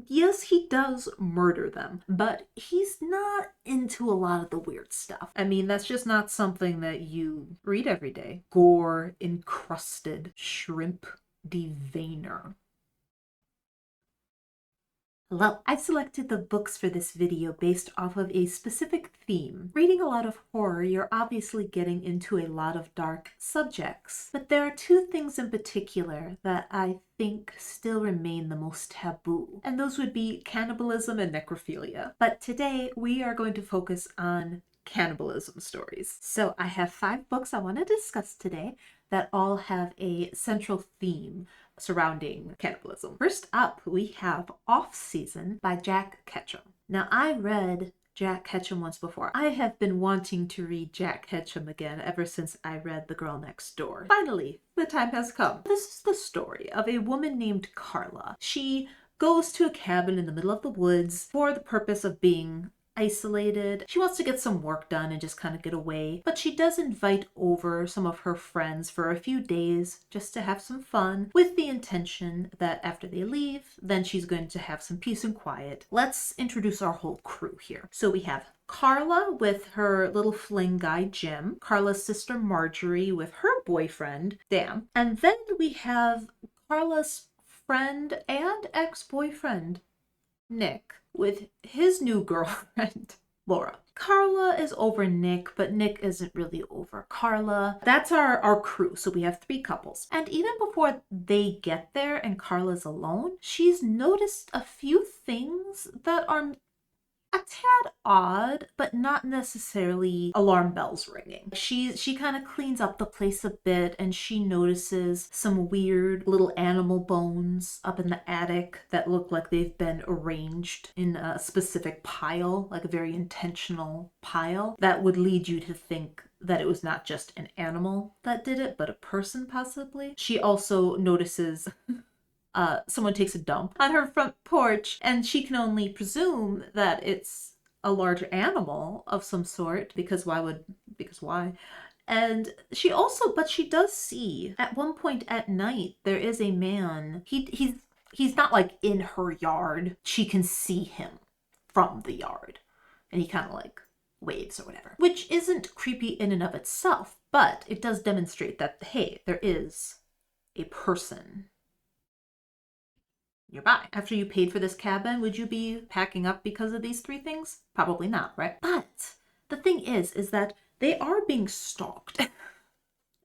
Yes, he does murder them, but he's not into a lot of the weird stuff. I mean, that's just not something that you read every day. Gore encrusted shrimp deveiner. Hello, I've selected the books for this video based off of a specific theme. Reading a lot of horror, you're obviously getting into a lot of dark subjects, but there are two things in particular that I think still remain the most taboo, and those would be cannibalism and necrophilia. But today we are going to focus on cannibalism stories. So I have 5 books I want to discuss today that all have a central theme surrounding cannibalism. First up, we have Off Season by Jack Ketchum. Now, I read Jack Ketchum once before. I have been wanting to read Jack Ketchum again ever since I read The Girl Next Door. Finally, the time has come. This is the story of a woman named Carla. She goes to a cabin in the middle of the woods for the purpose of being isolated. She wants to get some work done and just kind of get away, but she does invite over some of her friends for a few days just to have some fun, with the intention that after they leave, then she's going to have some peace and quiet. Let's introduce our whole crew here. So we have Carla with her little fling guy, Jim, Carla's sister, Marjorie, with her boyfriend, Dan, and then we have Carla's friend and ex-boyfriend, Nick, with his new girlfriend, Laura. Carla is over Nick, but Nick isn't really over Carla. That's our crew. So we have 3 couples. And even before they get there and Carla's alone, she's noticed a few things that are a tad odd, but not necessarily alarm bells ringing. She kind of cleans up the place a bit, and she notices some weird little animal bones up in the attic that look like they've been arranged in a specific pile, like a very intentional pile that would lead you to think that it was not just an animal that did it, but a person possibly. She also notices someone takes a dump on her front porch, and she can only presume that it's a large animal of some sort, because why? And but she does see at one point at night there is a man. He's not like in her yard. She can see him from the yard, and he kind of like waves or whatever, which isn't creepy in and of itself, but it does demonstrate that, hey, there is a person nearby. After you paid for this cabin, would you be packing up because of these 3 things? Probably not, right? But the thing is that they are being stalked.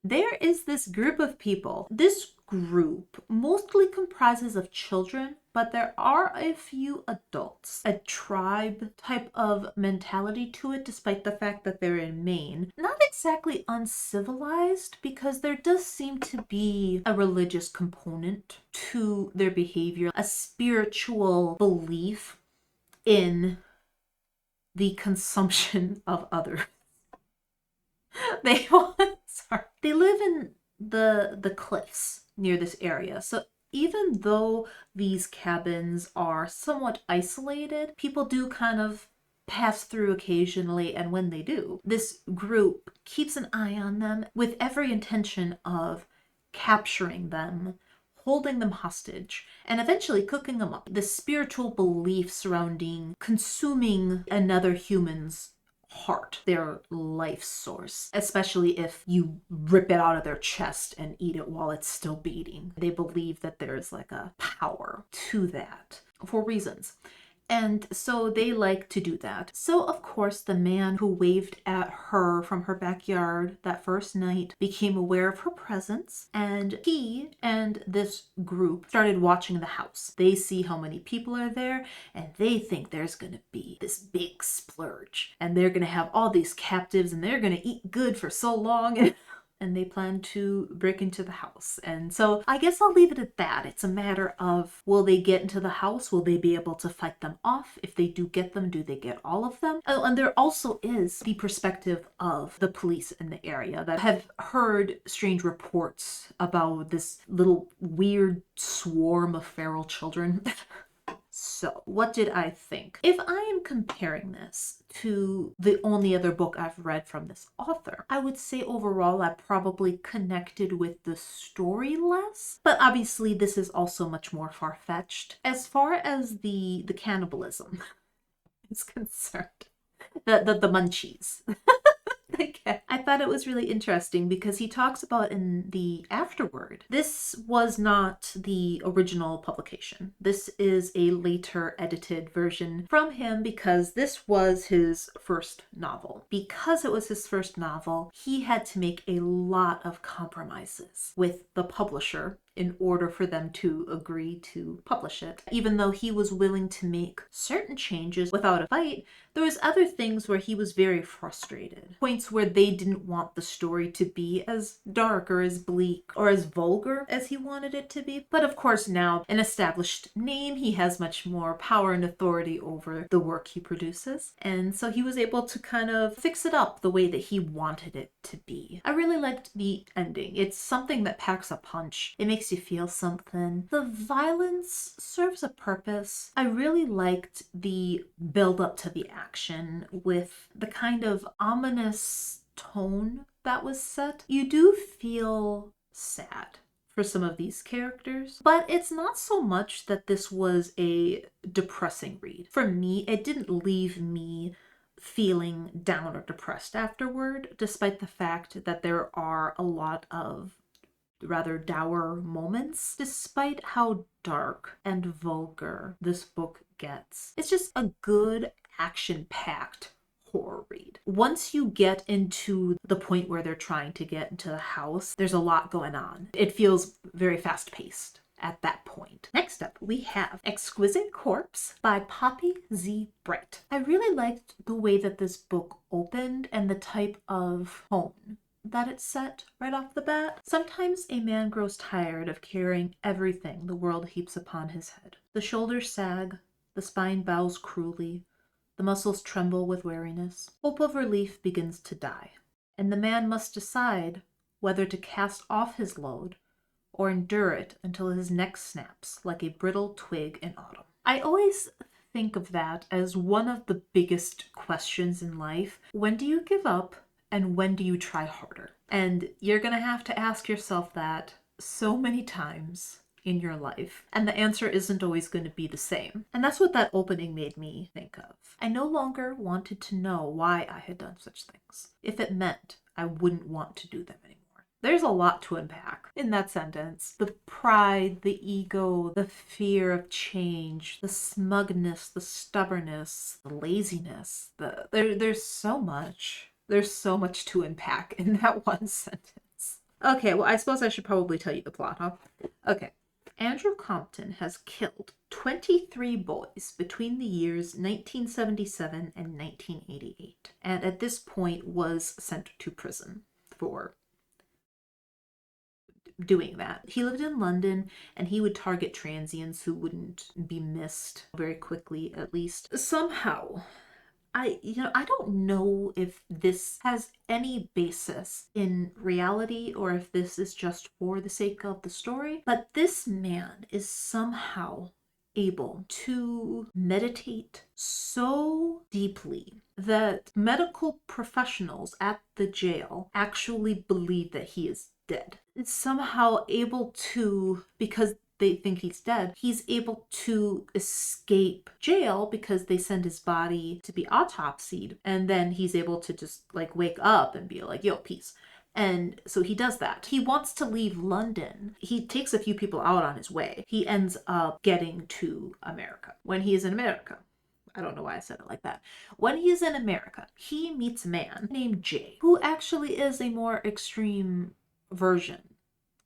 There is this group of people. This group mostly comprises of children, but there are a few adults. A tribe type of mentality to it, despite the fact that they're in Maine. Not exactly uncivilized, because there does seem to be a religious component to their behavior, a spiritual belief in the consumption of others. They live in the cliffs near this area. So even though these cabins are somewhat isolated, people do kind of pass through occasionally, and when they do, this group keeps an eye on them with every intention of capturing them, holding them hostage, and eventually cooking them up. The spiritual belief surrounding consuming another human's heart, their life source, especially if you rip it out of their chest and eat it while it's still beating. They believe that there's like a power to that for reasons. And so they like to do that. So of course the man who waved at her from her backyard that first night became aware of her presence, and he and this group started watching the house. They see how many people are there, and they think there's gonna be this big splurge, and they're gonna have all these captives, and they're gonna eat good for so long. And they plan to break into the house. And so I guess I'll leave it at that. It's a matter of, will they get into the house? Will they be able to fight them off? If they do get them, do they get all of them? Oh, and there also is the perspective of the police in the area that have heard strange reports about this little weird swarm of feral children. So So, what did I think? If I am comparing this to the only other book I've read from this author, I would say overall I probably connected with the story less, but obviously this is also much more far-fetched. As far as the cannibalism is concerned, the munchies. Okay. I thought it was really interesting because he talks about in the afterword, this was not the original publication. This is a later edited version from him because this was his first novel. Because it was his first novel, he had to make a lot of compromises with the publisher in order for them to agree to publish it. Even though he was willing to make certain changes without a fight, there was other things where he was very frustrated. Points where they didn't want the story to be as dark or as bleak or as vulgar as he wanted it to be. But of course now, an established name, he has much more power and authority over the work he produces. And so he was able to kind of fix it up the way that he wanted it to be. I really liked the ending. It's something that packs a punch. It makes you feel something. The violence serves a purpose. I really liked the build up to the action with the kind of ominous tone that was set. You do feel sad for some of these characters, but it's not so much that this was a depressing read. For me, it didn't leave me feeling down or depressed afterward, despite the fact that there are a lot of rather dour moments, despite how dark and vulgar this book gets. It's just a good action-packed horror read. Once you get into the point where they're trying to get into the house, there's a lot going on. It feels very fast-paced at that point. Next up, we have Exquisite Corpse by Poppy Z. Brite. I really liked the way that this book opened and the type of tone that it set right off the bat. Sometimes a man grows tired of carrying everything the world heaps upon his head. The shoulders sag, the spine bows cruelly, the muscles tremble with weariness. Hope of relief begins to die, and the man must decide whether to cast off his load or endure it until his neck snaps like a brittle twig in autumn. I always think of that as one of the biggest questions in life. When do you give up? And when do you try harder? And you're gonna have to ask yourself that so many times in your life. And the answer isn't always going to be the same. And that's what that opening made me think of. I no longer wanted to know why I had done such things, if it meant I wouldn't want to do them anymore. There's a lot to unpack in that sentence. The pride, the ego, the fear of change, the smugness, the stubbornness, the laziness. There's so much. There's so much to unpack in that one sentence. Okay, well, I suppose I should probably tell you the plot, huh? Okay. Andrew Compton has killed 23 boys between the years 1977 and 1988, and at this point was sent to prison for doing that. He lived in London and he would target transients who wouldn't be missed very quickly, at least. Somehow, I don't know if this has any basis in reality or if this is just for the sake of the story, but this man is somehow able to meditate so deeply that medical professionals at the jail actually believe that he is dead. It's somehow able to, because they think he's dead, he's able to escape jail because they send his body to be autopsied, and then he's able to just like wake up and be like, yo, peace. And so he does that. He wants to leave London. He takes a few people out on his way. He ends up getting to America. When he is in America, I don't know why I said it like that. When he is in America, he meets a man named Jay, who actually is a more extreme version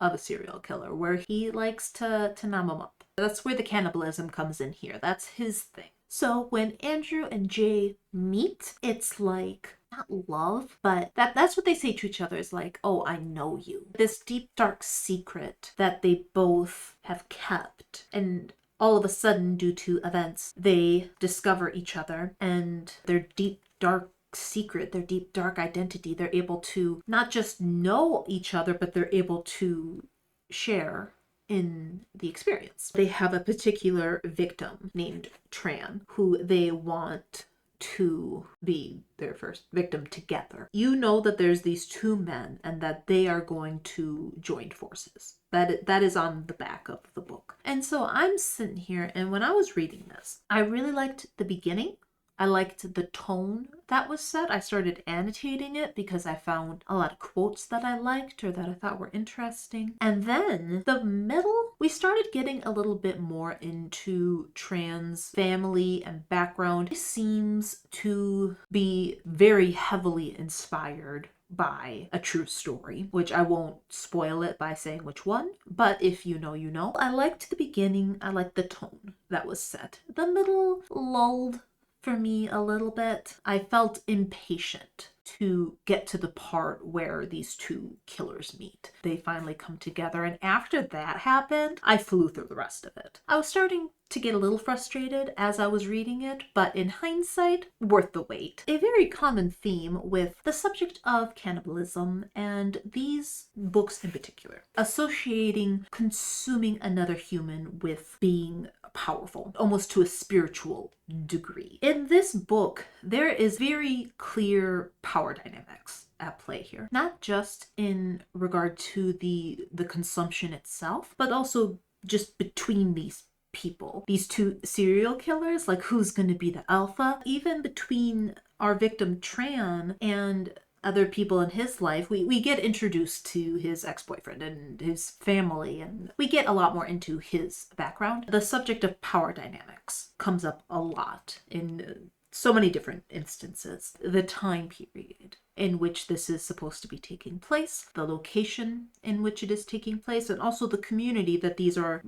of a serial killer, where he likes to numb them up. That's where the cannibalism comes in here. That's his thing. So when Andrew and Jay meet, it's like, not love, but that's what they say to each other, is like, oh, I know you. This deep, dark secret that they both have kept. And all of a sudden, due to events, they discover each other and their deep, dark secret, their deep dark identity, they're able to not just know each other, but they're able to share in the experience. They have a particular victim named Tran who they want to be their first victim together. You know that there's these two men and that they are going to join forces. That is on the back of the book. And so I'm sitting here, and when I was reading this, I really liked the beginning. I liked the tone that was set. I started annotating it because I found a lot of quotes that I liked or that I thought were interesting. And then the middle, we started getting a little bit more into Tran's family and background. It seems to be very heavily inspired by a true story, which I won't spoil it by saying which one, but if you know, you know. I liked the beginning. I liked the tone that was set. The middle lulled for me a little bit. I felt impatient to get to the part where these two killers meet. They finally come together, and after that happened, I flew through the rest of it. I was starting to get a little frustrated as I was reading it, but in hindsight, worth the wait. A very common theme with the subject of cannibalism, and these books in particular, associating consuming another human with being powerful, almost to a spiritual degree. In this book, there is very clear power dynamics at play here, not just in regard to the consumption itself, but also just between these people, these two serial killers, like who's going to be the alpha. Even between our victim Tran and other people in his life, we get introduced to his ex-boyfriend and his family, and we get a lot more into his background. The subject of power dynamics comes up a lot in so many different instances. The time period in which this is supposed to be taking place, the location in which it is taking place, and also the community that these are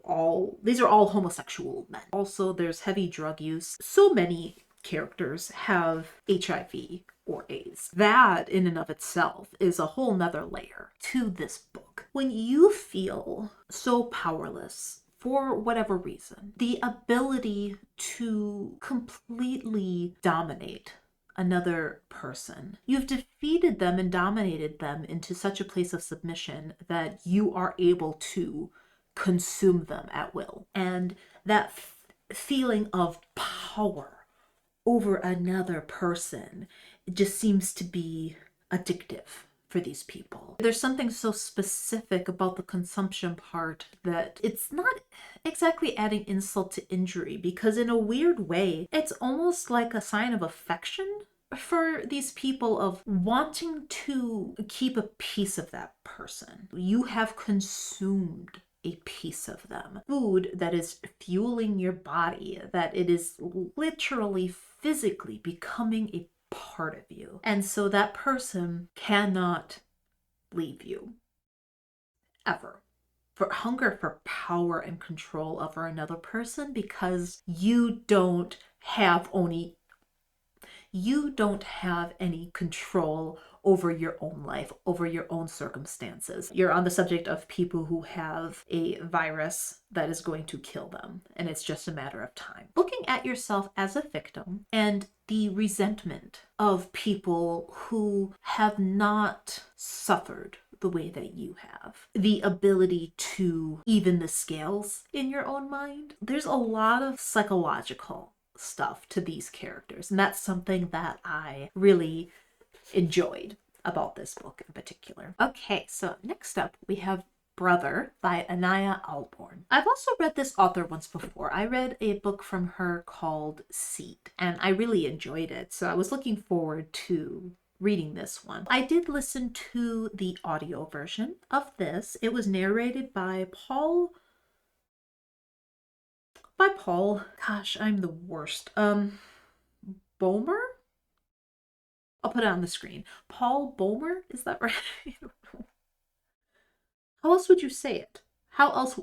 all homosexual men. Also, there's heavy drug use. So many characters have HIV or AIDS. That in and of itself is a whole nother layer to this book. When you feel so powerless for whatever reason, the ability to completely dominate another person, you've defeated them and dominated them into such a place of submission that you are able to consume them at will. And that feeling of power over another person just seems to be addictive for these people. There's something so specific about the consumption part that it's not exactly adding insult to injury, because in a weird way, it's almost like a sign of affection for these people, of wanting to keep a piece of that person. You have consumed a piece of them. Food that is fueling your body, that it is literally physically becoming a part of you. And so that person cannot leave you ever. For hunger for power and control over another person, because you don't have any control over your own life, over your own circumstances. You're on the subject of people who have a virus that is going to kill them, and it's just a matter of time. Looking at yourself as a victim and the resentment of people who have not suffered the way that you have, the ability to even the scales in your own mind. There's a lot of psychological stuff to these characters, and that's something that I really enjoyed about this book in particular. Okay, so next up we have Brother by Ania Ahlborn. I've also read this author once before. I read a book from her called Seed, and I really enjoyed it, so I was looking forward to reading this one. I did listen to the audio version of this. It was narrated by Paul. Gosh, I'm the worst. Bomer? I'll put it on the screen. Paul Bomer? Is that right? How else would you say it? How else?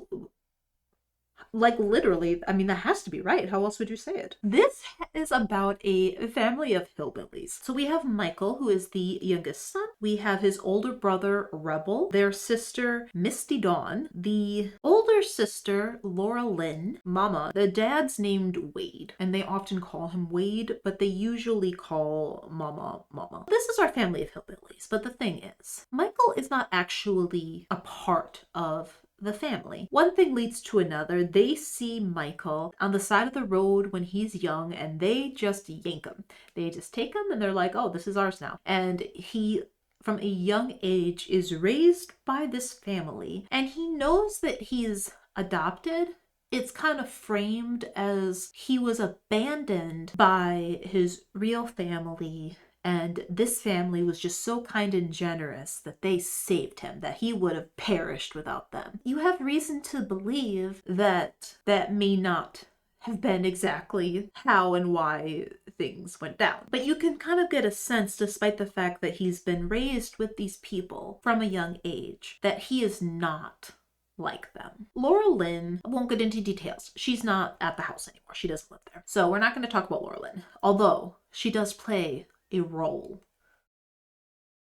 Like literally, I mean, that has to be right. How else would you say it? This is about a family of hillbillies. So we have Michael, who is the youngest son. We have his older brother, Rebel, their sister, Misty Dawn, the older sister, Laura Lynn, Mama. The dad's named Wade, and they often call him Wade, but they usually call Mama, Mama. This is our family of hillbillies, but the thing is, Michael is not actually a part of the family. One thing leads to another. They see Michael on the side of the road when he's young and they just yank him. They just take him and they're like, oh, this is ours now. And he, from a young age, is raised by this family and he knows that he's adopted. It's kind of framed as he was abandoned by his real family, and this family was just so kind and generous that they saved him, that he would have perished without them. You have reason to believe that that may not have been exactly how and why things went down. But you can kind of get a sense, despite the fact that he's been raised with these people from a young age, that he is not like them. Laura-Lyn, I won't get into details. She's not at the house anymore. She doesn't live there. So we're not going to talk about Laura-Lyn, although she does play a role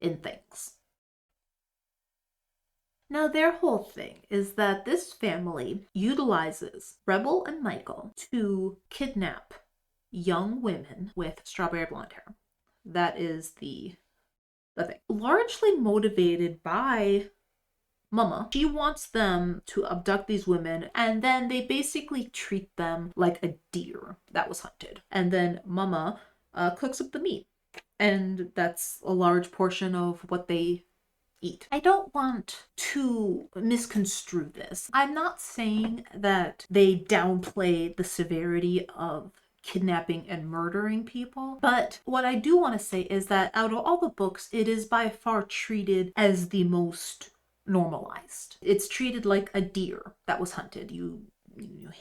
in things. Now, their whole thing is that this family utilizes Rebel and Michael to kidnap young women with strawberry blonde hair. That is the thing. Largely motivated by Mama. She wants them to abduct these women and then they basically treat them like a deer that was hunted. And then Mama cooks up the meat. And that's a large portion of what they eat. I don't want to misconstrue this. I'm not saying that they downplay the severity of kidnapping and murdering people, but what I do want to say is that out of all the books, it is by far treated as the most normalized. It's treated like a deer that was hunted. You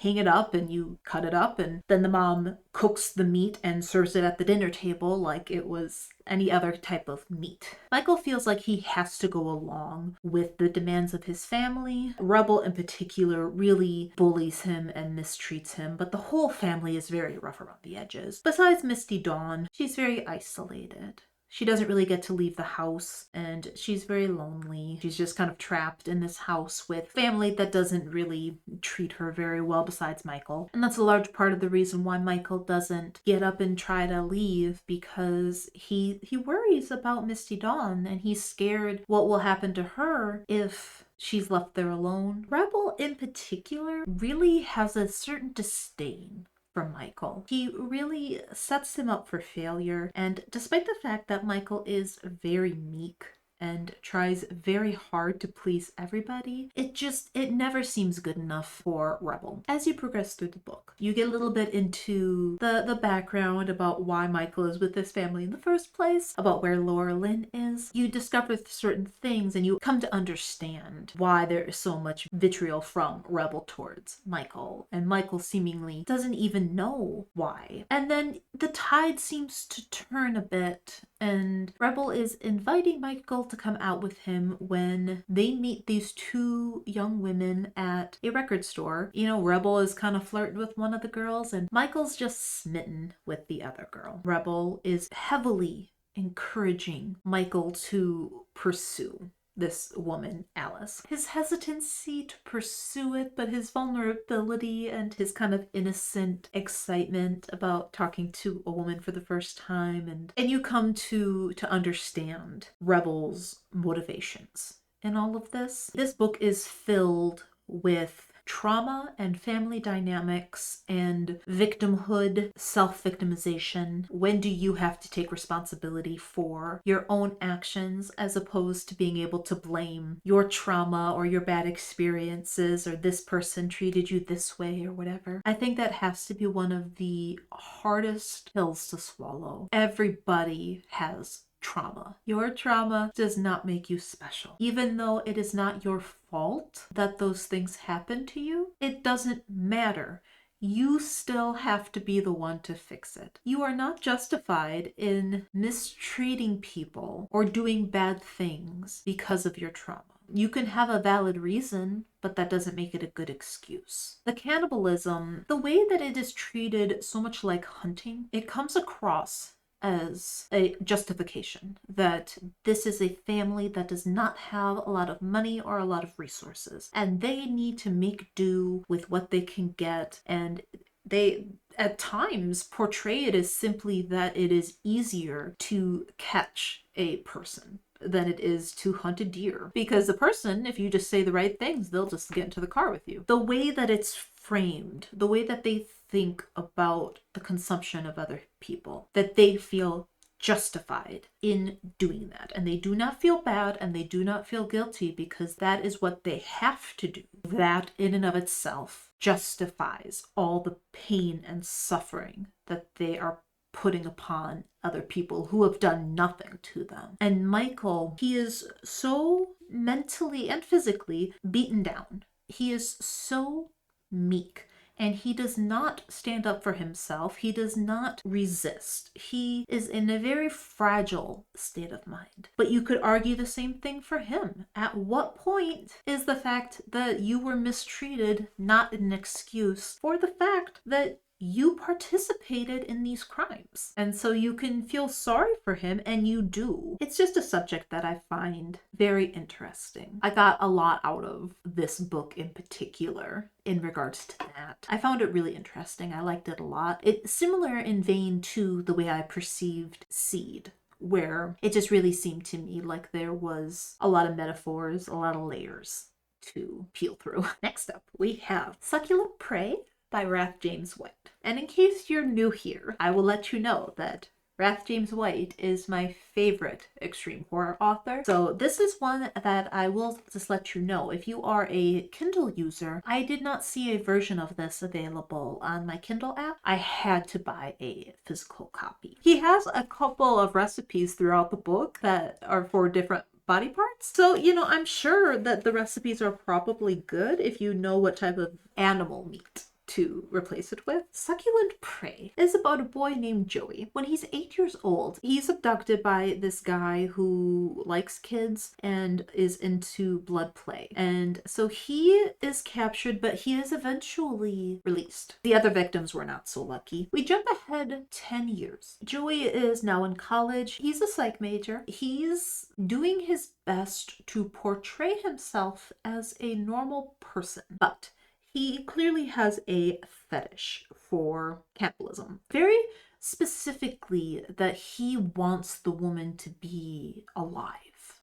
hang it up and you cut it up, and then the mom cooks the meat and serves it at the dinner table like it was any other type of meat. Michael feels like he has to go along with the demands of his family. Rebel in particular really bullies him and mistreats him, but the whole family is very rough around the edges. Besides Misty Dawn, she's very isolated. She doesn't really get to leave the house and she's very lonely. She's just kind of trapped in this house with family that doesn't really treat her very well besides Michael. And that's a large part of the reason why Michael doesn't get up and try to leave, because he worries about Misty Dawn and he's scared what will happen to her if she's left there alone. Rebel in particular really has a certain disdain for Michael. He really sets him up for failure, and despite the fact that Michael is very meek and tries very hard to please everybody, it never seems good enough for Rebel. As you progress through the book, you get a little bit into the background about why Michael is with this family in the first place, about where Laura-Lyn is. You discover certain things and you come to understand why there is so much vitriol from Rebel towards Michael, and Michael seemingly doesn't even know why. And then the tide seems to turn a bit, and Rebel is inviting Michael to come out with him when they meet these two young women at a record store. You know, Rebel is kind of flirting with one of the girls and Michael's just smitten with the other girl. Rebel is heavily encouraging Michael to pursue this woman, Alice. His hesitancy to pursue it, but his vulnerability and his kind of innocent excitement about talking to a woman for the first time, and you come to understand Rebel's motivations in all of this. This book is filled with trauma and family dynamics and victimhood, self-victimization. When do you have to take responsibility for your own actions as opposed to being able to blame your trauma or your bad experiences or this person treated you this way or whatever? I think that has to be one of the hardest pills to swallow. Everybody has trauma. Your trauma does not make you special. Even though it is not your fault that those things happen to you, it doesn't matter. You still have to be the one to fix it. You are not justified in mistreating people or doing bad things because of your trauma. You can have a valid reason, but that doesn't make it a good excuse. The cannibalism, the way that it is treated so much like hunting, it comes across as a justification that this is a family that does not have a lot of money or a lot of resources, and they need to make do with what they can get, and they at times portray it as simply that it is easier to catch a person than it is to hunt a deer. Because the person, if you just say the right things, they'll just get into the car with you. The way that it's framed, the way that they think about the consumption of other people, that they feel justified in doing that. And they do not feel bad and they do not feel guilty because that is what they have to do. That in and of itself justifies all the pain and suffering that they are putting upon other people who have done nothing to them. And Michael, he is so mentally and physically beaten down. He is so meek. And he does not stand up for himself. He does not resist. He is in a very fragile state of mind. But you could argue the same thing for him. At what point is the fact that you were mistreated not an excuse for the fact that you participated in these crimes? And so you can feel sorry for him, and you do. It's just a subject that I find very interesting. I got a lot out of this book in particular in regards to that. I found it really interesting. I liked it a lot. It's similar in vein to the way I perceived Seed, where it just really seemed to me like there was a lot of metaphors, a lot of layers to peel through. Next up, we have Succulent Prey by Wrath James White. And in case you're new here, I will let you know that Wrath James White is my favorite extreme horror author. So this is one that I will just let you know. If you are a Kindle user, I did not see a version of this available on my Kindle app. I had to buy a physical copy. He has a couple of recipes throughout the book that are for different body parts. So, I'm sure that the recipes are probably good if you know what type of animal meat to replace it with. Succulent Prey is about a boy named Joey. When he's 8 years old, he's abducted by this guy who likes kids and is into blood play. And so he is captured, but he is eventually released. The other victims were not so lucky. We jump ahead 10 years. Joey is now in college. He's a psych major. He's doing his best to portray himself as a normal person, but he clearly has a fetish for cannibalism. Very specifically that he wants the woman to be alive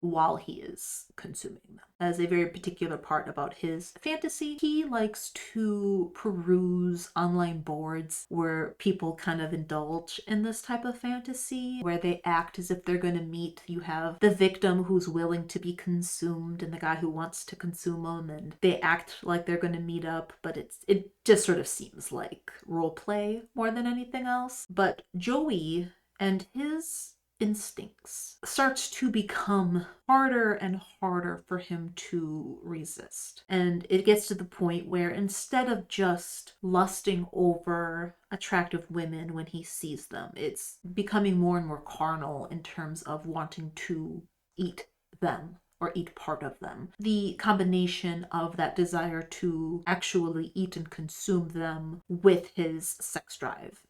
while he is consuming them. As a very particular part about his fantasy, he likes to peruse online boards where people kind of indulge in this type of fantasy, where they act as if they're going to meet. You have the victim who's willing to be consumed and the guy who wants to consume them, and they act like they're going to meet up, but it just sort of seems like role play more than anything else. But Joey and his instincts starts to become harder and harder for him to resist. And it gets to the point where instead of just lusting over attractive women when he sees them, it's becoming more and more carnal in terms of wanting to eat them or eat part of them. The combination of that desire to actually eat and consume them with his sex drive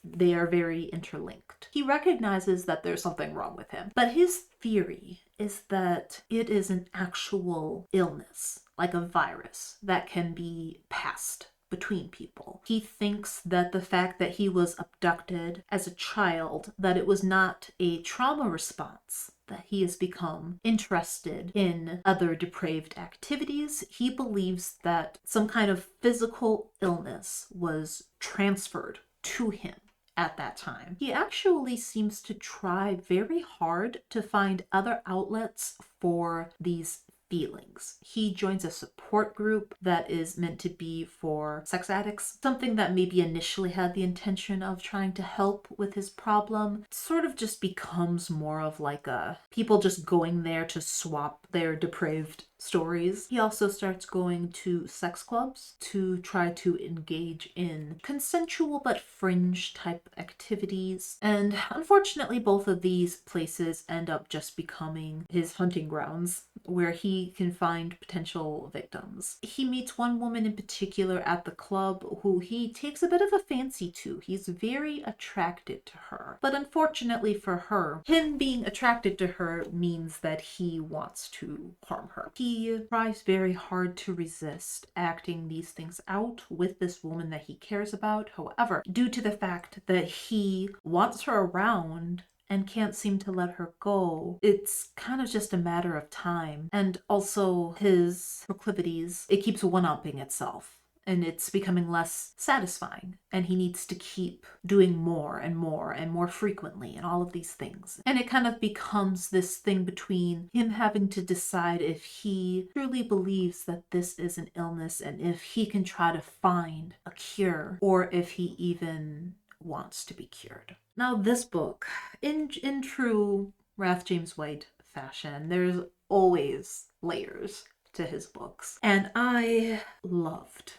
they are very interlinked. He recognizes that there's something wrong with him, but his theory is that it is an actual illness, like a virus, that can be passed between people. He thinks that the fact that he was abducted as a child, that it was not a trauma response, that he has become interested in other depraved activities. He believes that some kind of physical illness was transferred to him at that time. He actually seems to try very hard to find other outlets for these feelings. He joins a support group that is meant to be for sex addicts, something that maybe initially had the intention of trying to help with his problem. It sort of just becomes more of like people just going there to swap their depraved stories. He also starts going to sex clubs to try to engage in consensual but fringe type activities. And unfortunately, both of these places end up just becoming his hunting grounds where he can find potential victims. He meets one woman in particular at the club who he takes a bit of a fancy to. He's very attracted to her. But unfortunately for her, him being attracted to her means that he wants to harm her. He tries very hard to resist acting these things out with this woman that he cares about. However, due to the fact that he wants her around and can't seem to let her go. It's kind of just a matter of time. And also his proclivities, it keeps one-upping itself. And it's becoming less satisfying. And he needs to keep doing more and more and more frequently and all of these things. And it kind of becomes this thing between him having to decide if he truly believes that this is an illness and if he can try to find a cure, or if he even wants to be cured. Now this book, in true Wrath James White fashion, there's always layers to his books. And I loved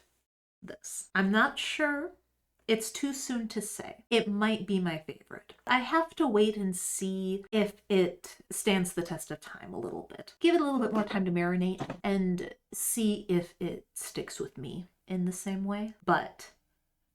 this. I'm not sure. It's too soon to say. It might be my favorite. I have to wait and see if it stands the test of time a little bit. Give it a little bit more time to marinate and see if it sticks with me in the same way. But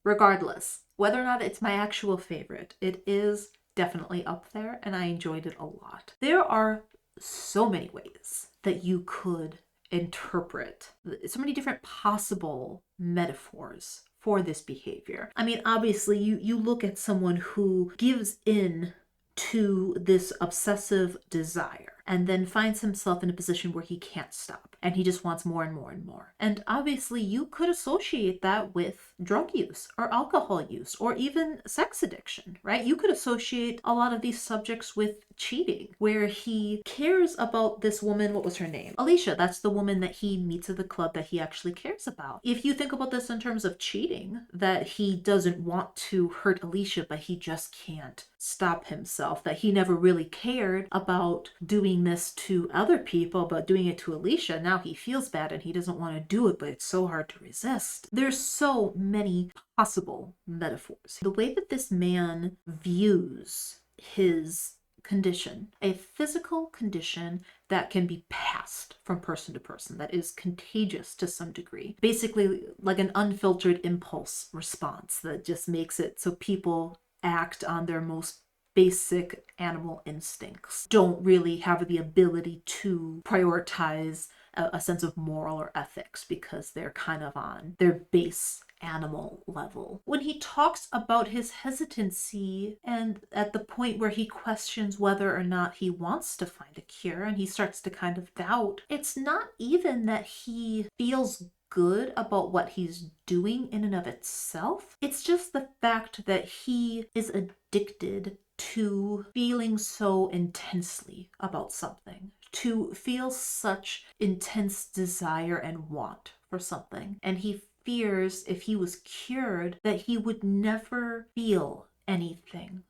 regardless, whether or not it's my actual favorite, it is definitely up there and I enjoyed it a lot. There are so many ways that you could interpret so many different possible metaphors for this behavior. I mean, obviously you look at someone who gives in to this obsessive desire and then finds himself in a position where he can't stop and he just wants more and more and more. And obviously you could associate that with drug use or alcohol use or even sex addiction, right? You could associate a lot of these subjects with cheating, where he cares about this woman. What was her name? Alicia. That's the woman that he meets at the club that he actually cares about. If you think about this in terms of cheating, that he doesn't want to hurt Alicia, but he just can't stop himself, that he never really cared about doing this to other people, but doing it to Alicia, now he feels bad and he doesn't want to do it, but it's so hard to resist. There's so many possible metaphors. The way that this man views his condition, a physical condition that can be passed from person to person, that is contagious to some degree. Basically like an unfiltered impulse response that just makes it so people act on their most basic animal instincts, don't really have the ability to prioritize a sense of moral or ethics because they're kind of on their base animal level. When he talks about his hesitancy and at the point where he questions whether or not he wants to find a cure and he starts to kind of doubt, it's not even that he feels good about what he's doing in and of itself. It's just the fact that he is addicted to feeling so intensely about something, to feel such intense desire and want for something. And he fears if he was cured that he would never feel anything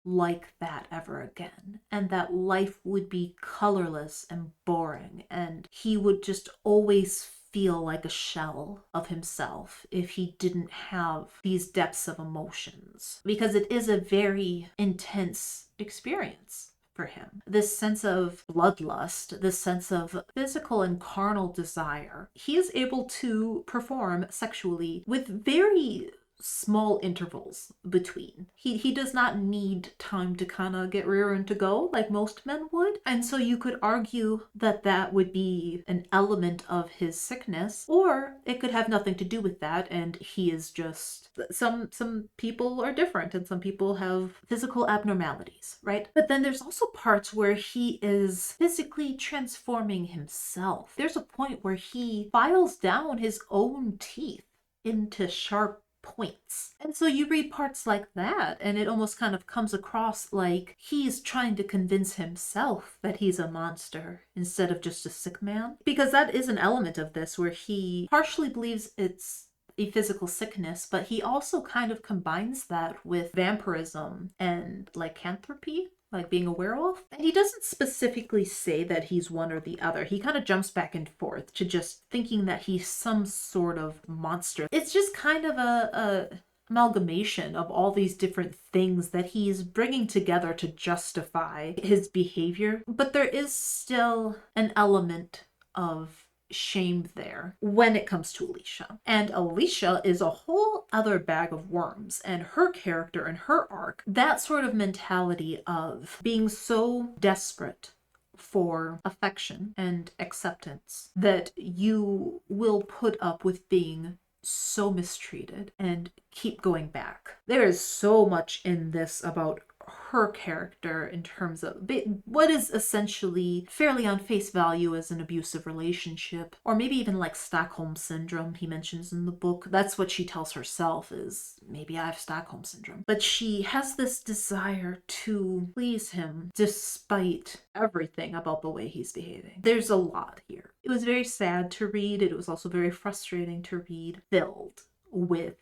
like that ever again, and that life would be colorless and boring, and he would just always feel like a shell of himself if he didn't have these depths of emotions, because it is a very intense experience for him. This sense of bloodlust, this sense of physical and carnal desire, he is able to perform sexually with very small intervals between. He does not need time to kind of get rearing to go like most men would. And so you could argue that that would be an element of his sickness, or it could have nothing to do with that and he is just, some people are different and some people have physical abnormalities, right? But then there's also parts where he is physically transforming himself. There's a point where he files down his own teeth into sharp points. And so you read parts like that and it almost kind of comes across like he's trying to convince himself that he's a monster instead of just a sick man. Because that is an element of this where he partially believes it's a physical sickness, but he also kind of combines that with vampirism and lycanthropy, like being a werewolf. And he doesn't specifically say that he's one or the other. He kind of jumps back and forth to just thinking that he's some sort of monster. It's just kind of a amalgamation of all these different things that he's bringing together to justify his behavior. But there is still an element of shame there when it comes to Alicia. And Alicia is a whole other bag of worms, and her character and her arc, that sort of mentality of being so desperate for affection and acceptance that you will put up with being so mistreated and keep going back. There is so much in this about her character in terms of what is essentially fairly on face value as an abusive relationship, or maybe even like Stockholm Syndrome he mentions in the book. That's what she tells herself, is maybe I have Stockholm Syndrome. But she has this desire to please him despite everything about the way he's behaving. There's a lot here. It was very sad to read. It was also very frustrating to read, filled with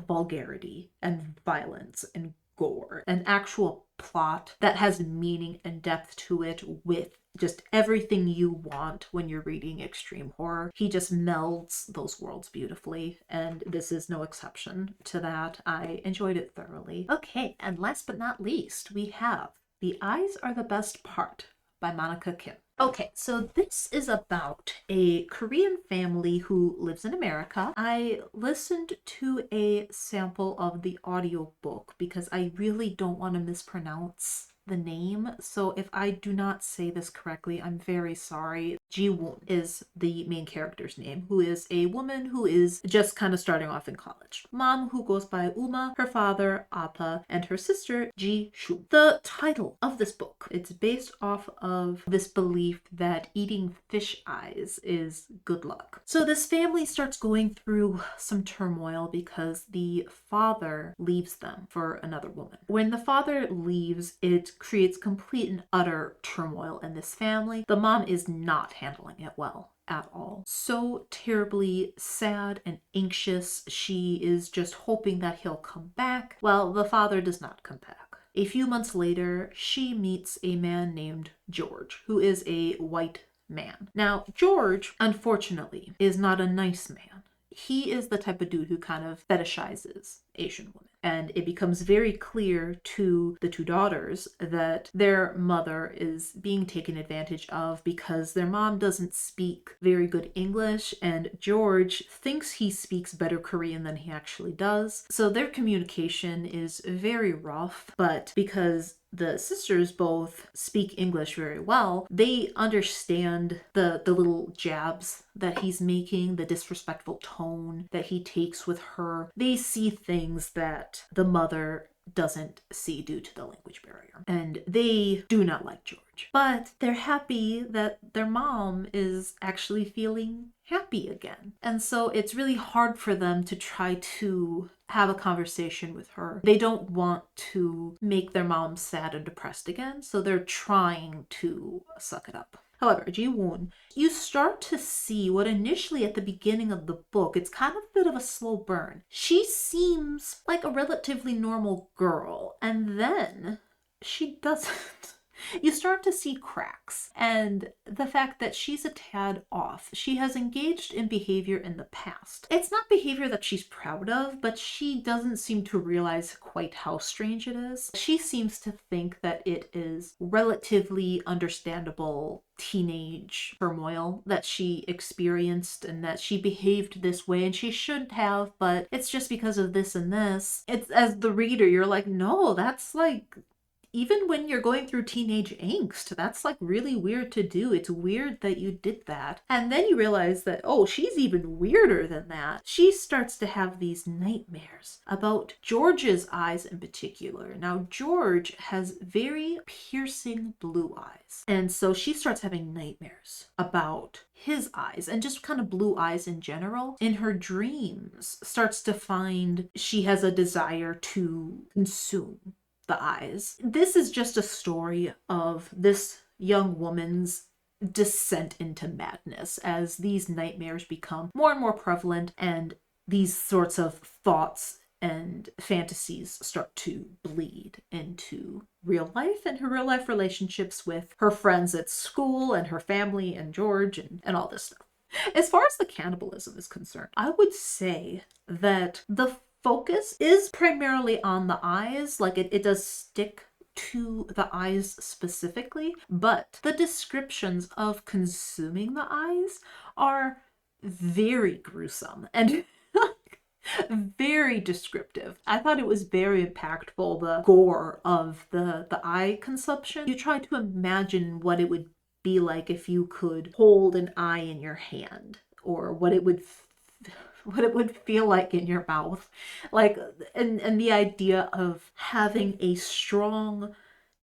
vulgarity and violence and gore, an actual plot that has meaning and depth to it, with just everything you want when you're reading extreme horror. He just melds those worlds beautifully, and this is no exception to that. I enjoyed it thoroughly. Okay, and last but not least, we have The Eyes Are the Best Part by Monika Kim. Okay, so this is about a Korean family who lives in America. I listened to a sample of the audiobook because I really don't want to mispronounce the name. So if I do not say this correctly, I'm very sorry. Ji-woon is the main character's name, who is a woman who is just kind of starting off in college. Mom, who goes by Uma, her father, Appa, and her sister, Ji-shu. The title of this book, it's based off of this belief that eating fish eyes is good luck. So this family starts going through some turmoil because the father leaves them for another woman. When the father leaves, it creates complete and utter turmoil in this family. The mom is not handling it well at all. So terribly sad and anxious. She is just hoping that he'll come back. Well, the father does not come back. A few months later, she meets a man named George, who is a white man. Now, George, unfortunately, is not a nice man. He is the type of dude who kind of fetishizes Asian women. And it becomes very clear to the two daughters that their mother is being taken advantage of because their mom doesn't speak very good English, and George thinks he speaks better Korean than he actually does. So their communication is very rough, but because the sisters both speak English very well, they understand the little jabs that he's making, the disrespectful tone that he takes with her. They see things that the mother doesn't see due to the language barrier. And they do not like George. But they're happy that their mom is actually feeling happy again. And so it's really hard for them to try to have a conversation with her. They don't want to make their mom sad and depressed again, so they're trying to suck it up. However, Ji-woon, you start to see what initially at the beginning of the book, it's kind of a bit of a slow burn. She seems like a relatively normal girl, and then she doesn't. You start to see cracks, and the fact that she's a tad off. She has engaged in behavior in the past. It's not behavior that she's proud of, but she doesn't seem to realize quite how strange it is. She seems to think that it is relatively understandable teenage turmoil that she experienced, and that she behaved this way and she shouldn't have, but it's just because of this and this. It's, as the reader, you're like, no, that's like, even when you're going through teenage angst, that's like really weird to do. It's weird that you did that. And then you realize that, oh, she's even weirder than that. She starts to have these nightmares about George's eyes in particular. Now, George has very piercing blue eyes. And so she starts having nightmares about his eyes and just kind of blue eyes in general. In her dreams, starts to find she has a desire to consume the eyes. This is just a story of this young woman's descent into madness as these nightmares become more and more prevalent, and these sorts of thoughts and fantasies start to bleed into real life and her real life relationships with her friends at school and her family and George and all this stuff. As far as the cannibalism is concerned, I would say that the focus is primarily on the eyes. Like it does stick to the eyes specifically, but the descriptions of consuming the eyes are very gruesome and very descriptive. I thought it was very impactful, the gore of the eye consumption. You try to imagine what it would be like if you could hold an eye in your hand, or what it would what it would feel like in your mouth. Like, and the idea of having a strong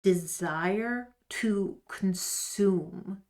desire to consume.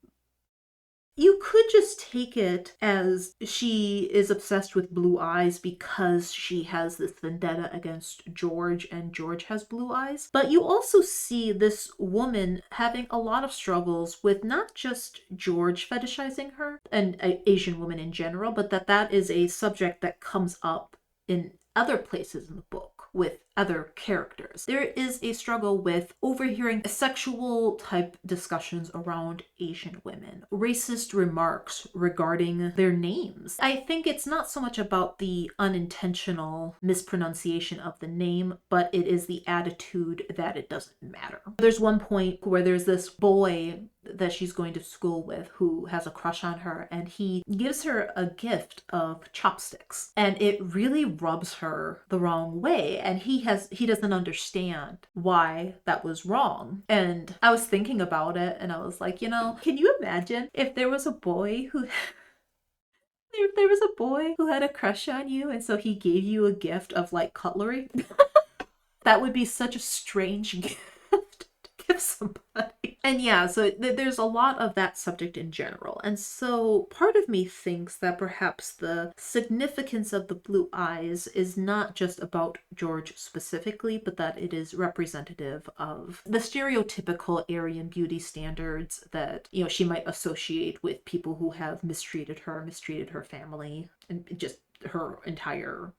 You could just take it as she is obsessed with blue eyes because she has this vendetta against George and George has blue eyes. But you also see this woman having a lot of struggles with not just George fetishizing her, and an Asian woman in general, but that is a subject that comes up in other places in the book with other characters. There is a struggle with overhearing sexual type discussions around Asian women, racist remarks regarding their names. I think it's not so much about the unintentional mispronunciation of the name, but it is the attitude that it doesn't matter. There's one point where there's this boy that she's going to school with who has a crush on her, and he gives her a gift of chopsticks, and it really rubs her the wrong way, and he doesn't understand why that was wrong. And I was thinking about it, and I was like, can you imagine if there was a boy who if there was a boy who had a crush on you, and so he gave you a gift of like cutlery? That would be such a strange gift to give somebody. And yeah, so there's a lot of that subject in general. And so part of me thinks that perhaps the significance of the blue eyes is not just about George specifically, but that it is representative of the stereotypical Aryan beauty standards that, she might associate with people who have mistreated her family, and just her entire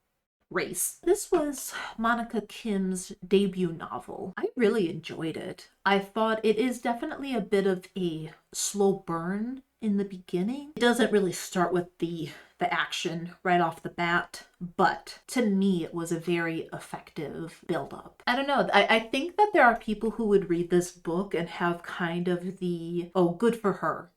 race. This was Monika Kim's debut novel. I really enjoyed it. I thought it is definitely a bit of a slow burn in the beginning. It doesn't really start with the action right off the bat, but to me it was a very effective build-up. I don't know, I think that there are people who would read this book and have kind of the, oh, good for her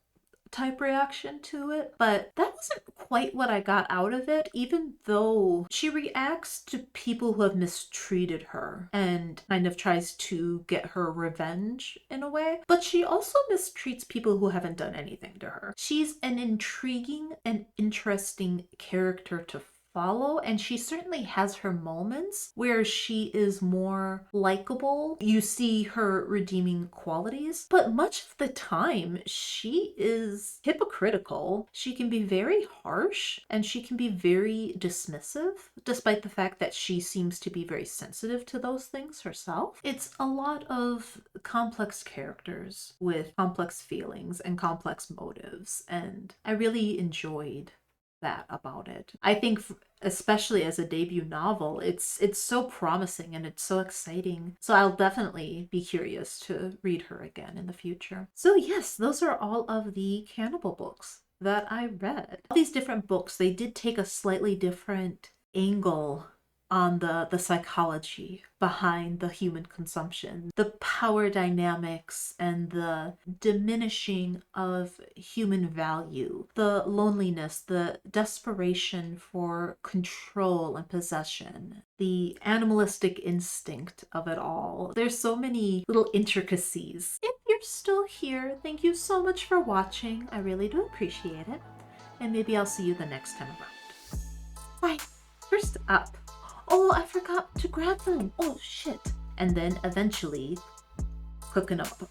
type reaction to it, but that wasn't quite what I got out of it, even though she reacts to people who have mistreated her and kind of tries to get her revenge in a way, but she also mistreats people who haven't done anything to her. She's an intriguing and interesting character to follow, and she certainly has her moments where she is more likable. You see her redeeming qualities, but much of the time she is hypocritical. She can be very harsh and she can be very dismissive, despite the fact that she seems to be very sensitive to those things herself. It's a lot of complex characters with complex feelings and complex motives, and I really enjoyed that about it. I think especially as a debut novel, it's so promising and it's so exciting. So I'll definitely be curious to read her again in the future. So yes, those are all of the cannibal books that I read. All these different books, they did take a slightly different angle on the psychology behind the human consumption, the power dynamics and the diminishing of human value, the loneliness, the desperation for control and possession, the animalistic instinct of it all. There's so many little intricacies. If you're still here, thank you so much for watching. I really do appreciate it. And maybe I'll see you the next time around. Bye. First up, oh, I forgot to grab them. Oh, shit. And then eventually cooking up